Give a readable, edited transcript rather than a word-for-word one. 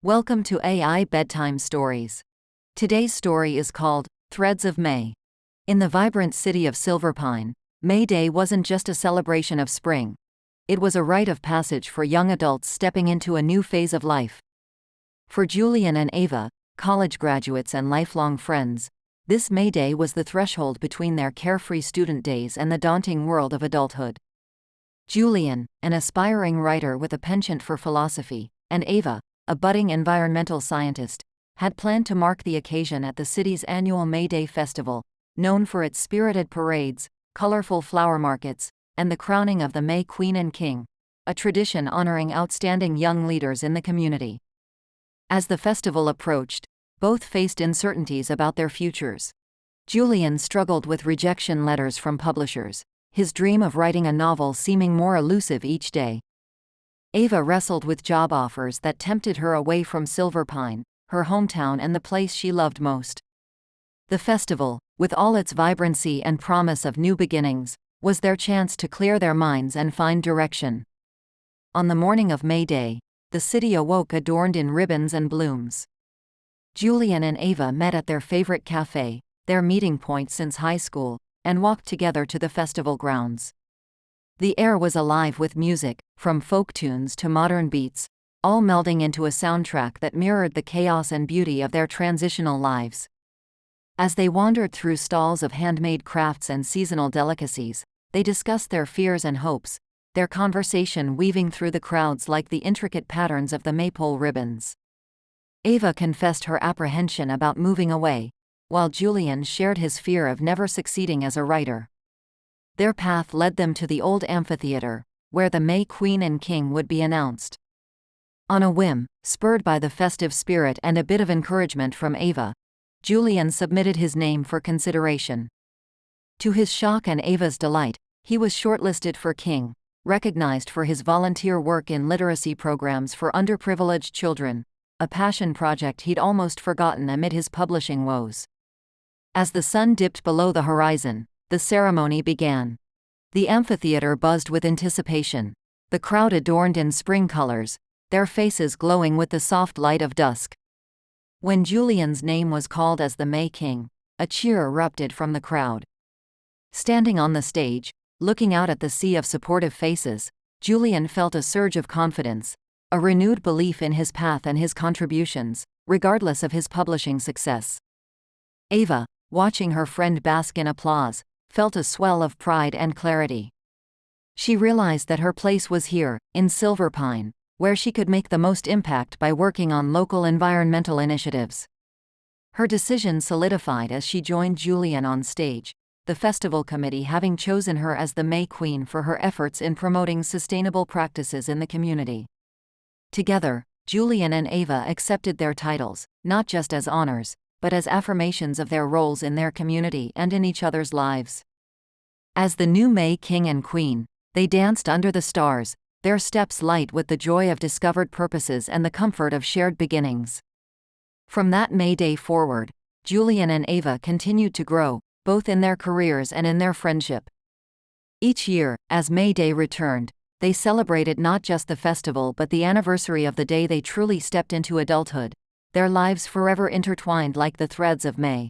Welcome to AI Bedtime Stories. Today's story is called Threads of May. In the vibrant city of Silverpine, May Day wasn't just a celebration of spring. It was a rite of passage for young adults stepping into a new phase of life. For Julian and Ava, college graduates and lifelong friends, this May Day was the threshold between their carefree student days and the daunting world of adulthood. Julian, an aspiring writer with a penchant for philosophy, and Ava, a budding environmental scientist, had planned to mark the occasion at the city's annual May Day festival, known for its spirited parades, colorful flower markets, and the crowning of the May Queen and King, a tradition honoring outstanding young leaders in the community. As the festival approached, both faced uncertainties about their futures. Julian struggled with rejection letters from publishers, his dream of writing a novel seeming more elusive each day. Ava wrestled with job offers that tempted her away from Silverpine, her hometown and the place she loved most. The festival, with all its vibrancy and promise of new beginnings, was their chance to clear their minds and find direction. On the morning of May Day, the city awoke adorned in ribbons and blooms. Julian and Ava met at their favorite cafe, their meeting point since high school, and walked together to the festival grounds. The air was alive with music, from folk tunes to modern beats, all melding into a soundtrack that mirrored the chaos and beauty of their transitional lives. As they wandered through stalls of handmade crafts and seasonal delicacies, they discussed their fears and hopes, their conversation weaving through the crowds like the intricate patterns of the maypole ribbons. Ava confessed her apprehension about moving away, while Julian shared his fear of never succeeding as a writer. Their path led them to the old amphitheater, where the May Queen and King would be announced. On a whim, spurred by the festive spirit and a bit of encouragement from Ava, Julian submitted his name for consideration. To his shock and Ava's delight, he was shortlisted for King, recognized for his volunteer work in literacy programs for underprivileged children, a passion project he'd almost forgotten amid his publishing woes. As the sun dipped below the horizon, the ceremony began. The amphitheater buzzed with anticipation, the crowd adorned in spring colors, their faces glowing with the soft light of dusk. When Julian's name was called as the May King, a cheer erupted from the crowd. Standing on the stage, looking out at the sea of supportive faces, Julian felt a surge of confidence, a renewed belief in his path and his contributions, regardless of his publishing success. Ava, watching her friend bask in applause, felt a swell of pride and clarity. She realized that her place was here, in Silverpine, where she could make the most impact by working on local environmental initiatives. Her decision solidified as she joined Julian on stage, the festival committee having chosen her as the May Queen for her efforts in promoting sustainable practices in the community. Together, Julian and Ava accepted their titles, not just as honors, but as affirmations of their roles in their community and in each other's lives. As the new May King and Queen, they danced under the stars, their steps light with the joy of discovered purposes and the comfort of shared beginnings. From that May Day forward, Julian and Ava continued to grow, both in their careers and in their friendship. Each year, as May Day returned, they celebrated not just the festival but the anniversary of the day they truly stepped into adulthood, their lives forever intertwined like the threads of May.